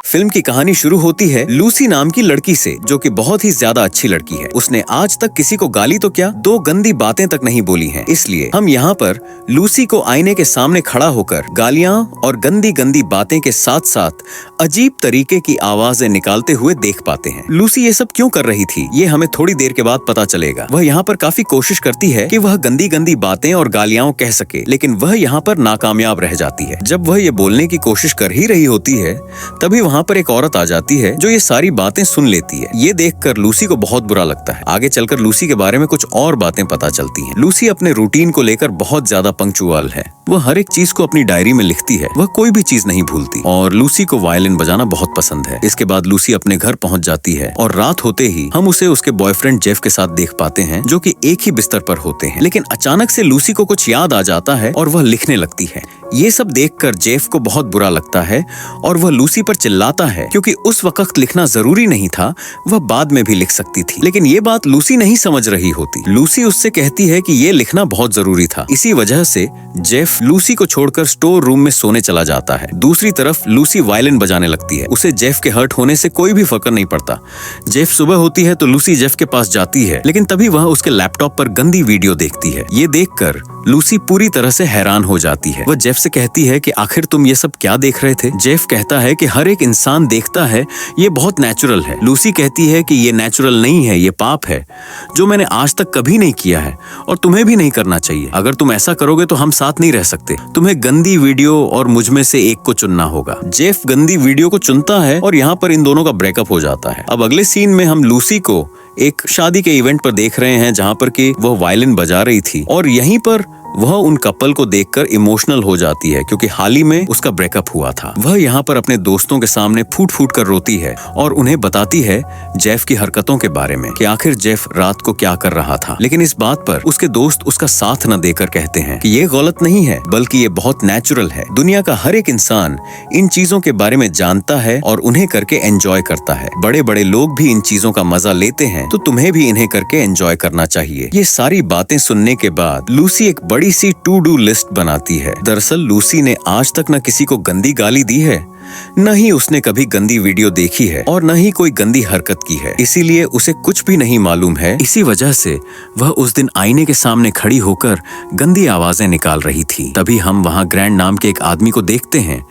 Film की कहानी शुरू होती है लूसी नाम की लड़की से, जो कि बहुत ही ज्यादा अच्छी लड़की है। उसने आज तक किसी को गाली तो क्या, 2 गंदी बातें तक नहीं बोली हैं। इसलिए हम यहाँ पर लूसी को आईने के सामने खड़ा होकर गालियाँ और गंदी गंदी बातें के साथ साथ अजीब तरीके की आवाजें निकालते हुए देख पाते हैं। लूसी ये सब क्यों कर रही थी, ये हमें थोड़ी देर के बाद पता चलेगा। वह यहाँ पर काफी कोशिश करती है कि वह गंदी गंदी बातें और गालियाँ कह सके, लेकिन वह यहाँ पर नाकामयाब रह जाती है। जब वह ये बोलने की कोशिश कर ही रही होती है, तभी वहाँ पर एक औरत आ जाती है जो ये सारी बातें सुन लेती है। ये देखकर लूसी को बहुत बुरा लगता है। आगे चलकर लूसी के बारे में कुछ और बातें पता चलती हैं। लूसी अपने रूटीन को लेकर बहुत ज्यादा पंक्चुअल है। वह हर एक चीज को अपनी डायरी में लिखती है। वह कोई भी चीज नहीं भूलती और लूसी को वायलिन बजाना बहुत पसंद है। इसके बाद लूसी अपने घर पहुंच जाती है और रात होते ही हम उसे उसके बॉयफ्रेंड जेफ के साथ देख पाते हैं, जो कि एक ही बिस्तर पर होते हैं। लेकिन अचानक से लूसी को कुछ याद आ जाता है और वह लिखने लगती है। ये सब देखकर जेफ को बहुत बुरा लगता है और वह लूसी पर चिल्लाता है, क्योंकि उस वक्त लिखना जरूरी नहीं था, वह बाद में भी लिख सकती थी। लेकिन ये बात लूसी नहीं समझ रही होती। लूसी उससे कहती है कि ये लिखना बहुत जरूरी था। इसी वजह से जेफ लूसी को छोड़कर स्टोर रूम में सोने चला जाता है। दूसरी तरफ लूसी वायलिन बजाने लगती है। उसे जेफ के हर्ट होने से कोई भी फर्क नहीं पड़ता। जेफ सुबह होती है तो लूसी जेफ के पास जाती है, लेकिन तभी वह उसके लैपटॉप पर गंदी वीडियो देखती है। ये देखकर लूसी पूरी तरह से हैरान हो जाती है। वह जेफ से कहती है कि आखिर तुम ये सब क्या देख रहे थे। जेफ कहता है कि हर एक इंसान देखता है, ये बहुत नेचुरल है। लूसी कहती है कि ये नेचुरल नहीं है, ये पाप है जो मैंने आज तक कभी नहीं किया है और तुम्हें भी नहीं करना चाहिए। अगर तुम ऐसा करोगे तो हम साथ नहीं रह सकते। तुम्हें गंदी वीडियो और मुझ में से एक को चुनना होगा। जेफ गंदी वीडियो को चुनता है और यहाँ पर इन दोनों का ब्रेकअप हो जाता है। अब अगले सीन में हम लूसी को एक शादी के इवेंट पर देख रहे हैं, जहाँ पर कि वह वायलिन बजा रही थी और यहीं पर वह उन कपल को देखकर इमोशनल हो जाती है, क्योंकि हाल ही में उसका ब्रेकअप हुआ था। वह यहाँ पर अपने दोस्तों के सामने फूट फूट कर रोती है और उन्हें बताती है जेफ की हरकतों के बारे में, कि आखिर जेफ रात को क्या कर रहा था। लेकिन इस बात पर उसके दोस्त उसका साथ न देकर कहते हैं कि ये गलत नहीं है, बल्कि ये बहुत नेचुरल है। दुनिया का हर एक इंसान इन चीजों के बारे में जानता है और उन्हें करके एंजॉय करता है। बड़े बड़े लोग भी इन चीजों का मजा लेते हैं, तो तुम्हें भी इन्हें करके एंजॉय करना चाहिए। ये सारी बातें सुनने के बाद लूसी एक बड़ी सी टू डू लिस्ट बनाती है। दरअसल लूसी ने आज तक न किसी को गंदी गाली दी है, न ही उसने कभी गंदी वीडियो देखी है और न ही कोई गंदी हरकत की है। इसीलिए उसे कुछ भी नहीं मालूम है। इसी वजह से वह उस दिन आईने के सामने खड़ी होकर गंदी आवाजें निकाल रही थी। तभी हम वहाँ ग्रैंड नाम के एक आदमी को देखते हैं,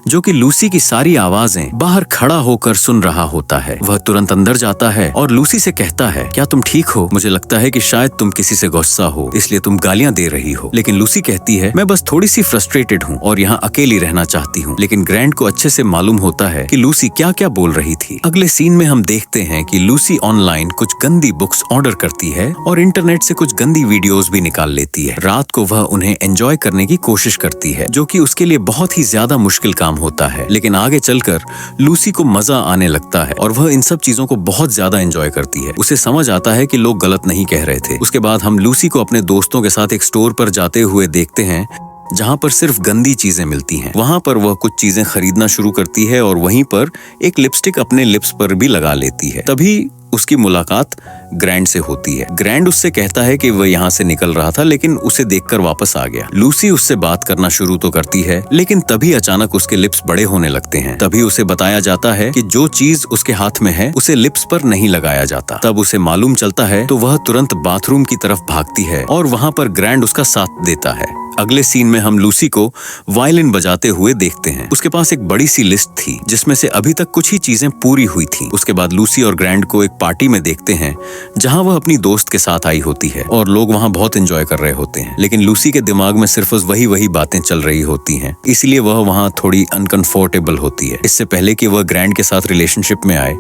जो कि लूसी की सारी आवाजें बाहर खड़ा होकर सुन रहा होता है। वह तुरंत अंदर जाता है और लूसी से कहता है, क्या तुम ठीक हो? मुझे लगता है कि शायद तुम किसी से गुस्सा हो, इसलिए तुम गालियां दे रही हो। लेकिन लूसी कहती है, मैं बस थोड़ी सी फ्रस्ट्रेटेड हूँ और यहाँ अकेली रहना चाहती हूँ। लेकिन ग्रैंड को अच्छे से मालूम होता है कि लूसी क्या क्या बोल रही थी। अगले सीन में हम देखते हैं कि लूसी ऑनलाइन कुछ गंदी बुक्स ऑर्डर करती है और इंटरनेट से कुछ गंदी वीडियोस भी निकाल लेती है। रात को वह उन्हें एंजॉय करने की कोशिश करती है, जो कि उसके लिए बहुत ही ज्यादा मुश्किल काम होता है। लेकिन आगे चलकर लूसी को मजा आने लगता है और वह इन सब चीजों को बहुत ज्यादा एंजॉय करती है। उसे समझ आता है कि लोग गलत नहीं कह रहे थे। उसके बाद हम लूसी को अपने दोस्तों के साथ एक स्टोर पर जाते हुए देखते हैं, जहाँ पर सिर्फ गंदी चीजें मिलती हैं। वहाँ पर वह कुछ चीजें खरीदना शुरू करती है और वहीं पर एक लिपस्टिक अपने लिप्स पर भी लगा लेती है। तभी उसकी मुलाकात ग्रैंड से होती है। ग्रैंड उससे कहता है कि वह यहाँ से निकल रहा था, लेकिन उसे देखकर वापस आ गया। लूसी उससे बात करना शुरू तो करती है, लेकिन तभी अचानक उसके लिप्स बड़े होने लगते हैं। तभी उसे बताया जाता है कि जो चीज उसके हाथ में है उसे लिप्स पर नहीं लगाया जाता। तब उसे मालूम चलता है तो वह तुरंत बाथरूम की तरफ भागती है और वहाँ पर ग्रैंड उसका साथ देता है। अगले सीन में हम लूसी को वायलिन बजाते हुए देखते हैं। उसके पास एक बड़ी सी लिस्ट थी, जिसमें से अभी तक कुछ ही चीजें पूरी हुई थी। उसके बाद लूसी और ग्रैंड को एक पार्टी में देखते हैं, जहां वह अपनी दोस्त के साथ आई होती है और लोग वहां बहुत एंजॉय कर रहे होते हैं। लेकिन लूसी के दिमाग में सिर्फ वही बातें चल रही होती हैं, इसलिए वह वहां थोड़ी अनकंफर्टेबल होती है। इससे पहले कि वह ग्रैंड के साथ रिलेशनशिप में आए,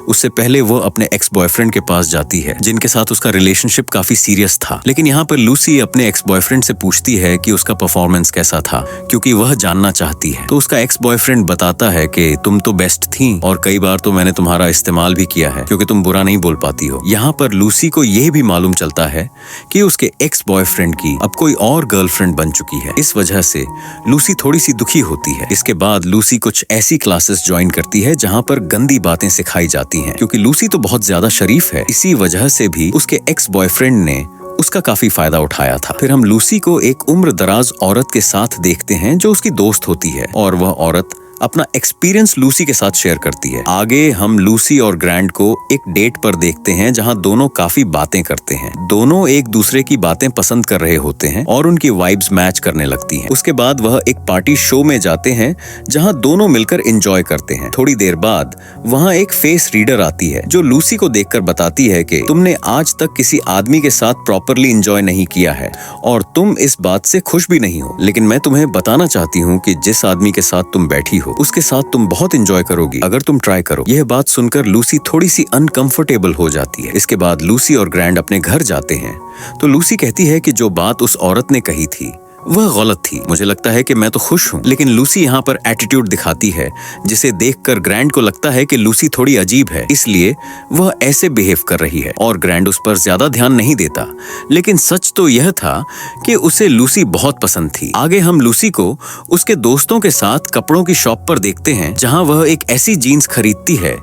उससे पहले वह अपने एक्स बॉयफ्रेंड के पास जाती है, जिनके साथ उसका रिलेशनशिप काफी सीरियस था। लेकिन यहाँ पर लूसी अपने एक्स बॉयफ्रेंड से पूछती है कि उसका परफॉर्मेंस कैसा था, क्योंकि वह जानना चाहती है। तो उसका एक्स बॉयफ्रेंड बताता है कि तुम तो बेस्ट थी और कई बार तो मैंने तुम्हारा इस्तेमाल भी किया है, क्योंकि तुम बुरा नहीं बोल पाती हो। यहाँ पर लूसी को यह भी मालूम चलता है कि उसके एक्स बॉयफ्रेंड की अब कोई और गर्लफ्रेंड बन चुकी है। इस वजह से लूसी थोड़ी सी दुखी होती है। इसके बाद लूसी कुछ ऐसी क्लासेस ज्वाइन करती है जहाँ पर गंदी बातें सिखाई जाती हैं, क्योंकि लूसी तो बहुत ज्यादा शरीफ है। इसी वजह से भी उसके एक्स बॉयफ्रेंड ने उसका काफी फायदा उठाया था। फिर हम लूसी को एक उम्र दराज औरत के साथ देखते हैं, जो उसकी दोस्त होती है और वह औरत अपना एक्सपीरियंस लूसी के साथ शेयर करती है। आगे हम लूसी और ग्रैंड को एक डेट पर देखते हैं जहां दोनों काफी बातें करते हैं। दोनों एक दूसरे की बातें पसंद कर रहे होते हैं और उनकी वाइब्स मैच करने लगती हैं। उसके बाद वह एक पार्टी शो में जाते हैं जहां दोनों मिलकर एंजॉय करते हैं। थोड़ी देर बाद वहां एक फेस रीडर आती है जो लूसी को देखकर बताती है कि तुमने आज तक किसी आदमी के साथ प्रॉपरली एंजॉय नहीं किया है और तुम इस बात से खुश भी नहीं हो, लेकिन मैं तुम्हें बताना चाहती हूँ कि जिस आदमी के साथ तुम बैठी हो उसके साथ तुम बहुत एंजॉय करोगी अगर तुम ट्राई करो। यह बात सुनकर लूसी थोड़ी सी अनकंफर्टेबल हो जाती है। इसके बाद लूसी और ग्रैंड अपने घर जाते हैं तो लूसी कहती है कि जो बात उस औरत ने कही थी वह गलत थी। मुझे लगता है कि मैं तो खुश हूँ, लेकिन लूसी यहाँ पर एटीट्यूड दिखाती है जिसे देखकर ग्रैंड को लगता है कि लूसी थोड़ी अजीब है, इसलिए वह ऐसे बिहेव कर रही है और ग्रैंड उस पर ज्यादा ध्यान नहीं देता। लेकिन सच तो यह था कि उसे लूसी बहुत पसंद थी। आगे हम लूसी को उसके दोस्तों के साथ कपड़ों की शॉप पर देखते हैं जहाँ वह एक ऐसी जीन्स खरीदती है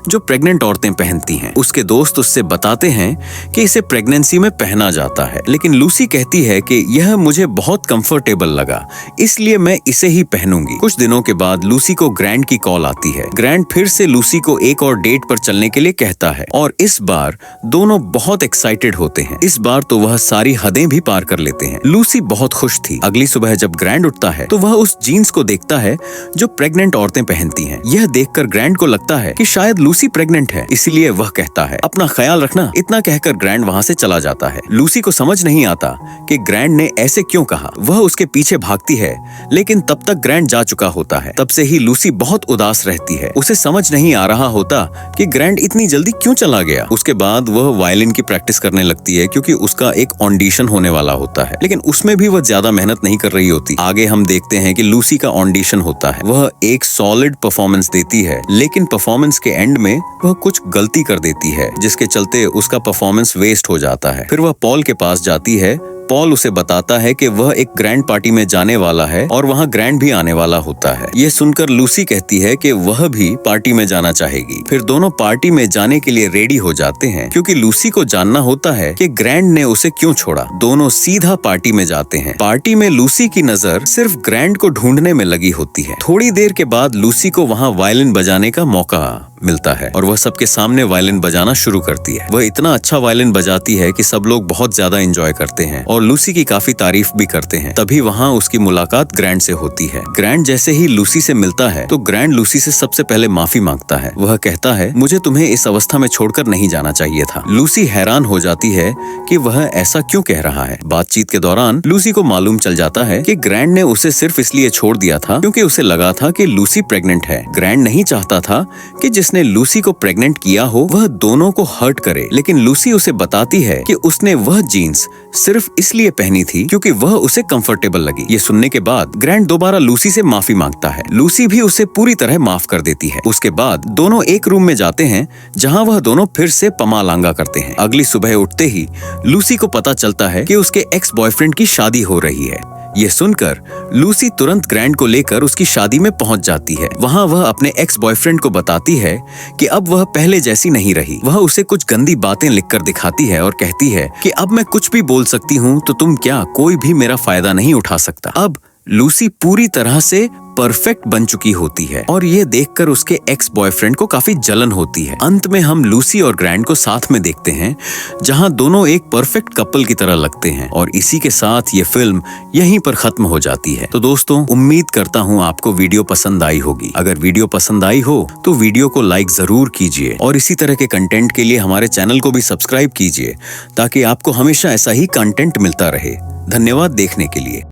जो प्रेग्नेंट औरतें पहनती हैं। उसके दोस्त उससे बताते हैं कि इसे प्रेगनेंसी में पहना जाता है, लेकिन लूसी कहती है कि यह मुझे बहुत कंफर्टेबल लगा इसलिए मैं इसे ही पहनूंगी। कुछ दिनों के बाद लूसी को ग्रैंड की कॉल आती है। ग्रैंड फिर से लूसी को एक और डेट पर चलने के लिए कहता है और इस बार दोनों बहुत एक्साइटेड होते हैं। इस बार तो वह सारी हदें भी पार कर लेते हैं। लूसी बहुत खुश थी। अगली सुबह जब ग्रैंड उठता है तो वह उस जीन्स को देखता है जो प्रेग्नेंट औरतें पहनती हैं। यह देखकर ग्रैंड को लगता है कि शायद लूसी प्रेग्नेंट है, इसलिए वह कहता है अपना ख्याल रखना। इतना कहकर ग्रैंड वहाँ से चला जाता है। लूसी को समझ नहीं आता कि ग्रैंड ने ऐसे क्यों कहा। वह उसके पीछे भागती है, लेकिन तब तक ग्रैंड जा चुका होता है। तब से ही लूसी बहुत उदास रहती है। उसे समझ नहीं आ रहा होता कि ग्रैंड इतनी जल्दी क्यों चला गया। उसके बाद वह वायलिन की प्रैक्टिस करने लगती है क्योंकि उसका एक ऑडिशन होने वाला होता है, लेकिन उसमें भी वह ज्यादा मेहनत नहीं कर रही होती। आगे हम देखते हैं कि लूसी का ऑडिशन होता है। वह एक सॉलिड परफॉर्मेंस देती है, लेकिन परफॉर्मेंस के एंड में वह कुछ गलती कर देती है जिसके चलते उसका परफॉर्मेंस वेस्ट हो जाता है। फिर वह पॉल के पास जाती है। पॉल उसे बताता है कि वह एक ग्रैंड पार्टी में जाने वाला है और वहाँ ग्रैंड भी आने वाला होता है। यह सुनकर लूसी कहती है कि वह भी पार्टी में जाना चाहेगी। फिर दोनों पार्टी में जाने के लिए रेडी हो जाते हैं क्योंकि लूसी को जानना होता है कि ग्रैंड ने उसे क्यों छोड़ा। दोनों सीधा पार्टी में जाते हैं। पार्टी में लूसी की नजर सिर्फ ग्रैंड को ढूंढने में लगी होती है। थोड़ी देर के बाद लूसी को वहाँ वायलिन बजाने का मौका मिलता है और वह सबके सामने वायलिन बजाना शुरू करती है। वह इतना अच्छा वायलिन बजाती है कि सब लोग बहुत ज्यादा एंजॉय करते हैं और लूसी की काफी तारीफ भी करते हैं। तभी वहाँ उसकी मुलाकात ग्रैंड से होती है। ग्रैंड जैसे ही लूसी से मिलता है तो ग्रैंड लूसी से सबसे पहले माफी मांगता है। वह कहता है मुझे तुम्हें इस अवस्था में छोड़कर नहीं जाना चाहिए था। लूसी हैरान हो जाती है कि वह ऐसा क्यों कह रहा है। बातचीत के दौरान लूसी को मालूम चल जाता है कि ग्रैंड ने उसे सिर्फ इसलिए छोड़ दिया था क्योंकि उसे लगा था कि लूसी प्रेग्नेंट है। ग्रैंड नहीं चाहता था कि जिसने लूसी को प्रेग्नेंट किया हो वह दोनों को हर्ट करे, लेकिन लूसी उसे बताती है कि उसने वह जीन्स सिर्फ इसलिए पहनी थी क्योंकि वह उसे कंफर्टेबल लगी। ये सुनने के बाद ग्रैंड दोबारा लूसी से माफी मांगता है। लूसी भी उसे पूरी तरह माफ कर देती है। उसके बाद दोनों एक रूम में जाते हैं जहां वह दोनों फिर से पमालांगा करते हैं। अगली सुबह उठते ही लूसी को पता चलता है कि उसके एक्स बॉयफ्रेंड की शादी हो रही है। ये सुनकर लूसी तुरंत ग्रैंड को लेकर उसकी शादी में पहुंच जाती है। वहां वह अपने एक्स बॉयफ्रेंड को बताती है कि अब वह पहले जैसी नहीं रही। वह उसे कुछ गंदी बातें लिखकर दिखाती है और कहती है कि अब मैं कुछ भी बोल सकती हूँ तो तुम क्या, कोई भी मेरा फायदा नहीं उठा सकता। अब लूसी पूरी तरह से परफेक्ट बन चुकी होती है और ये देखकर उसके एक्स बॉयफ्रेंड को काफी जलन होती है। अंत में हम लूसी और ग्रैंड को साथ में देखते हैं जहां दोनों एक परफेक्ट कपल की तरह लगते हैं और इसी के साथ ये फिल्म यहीं पर खत्म हो जाती है। तो दोस्तों, उम्मीद करता हूं आपको वीडियो पसंद आई होगी। अगर वीडियो पसंद आई हो तो वीडियो को लाइक जरूर कीजिए और इसी तरह के कंटेंट के लिए हमारे चैनल को भी सब्सक्राइब कीजिए ताकि आपको हमेशा ऐसा ही कंटेंट मिलता रहे। धन्यवाद देखने के लिए।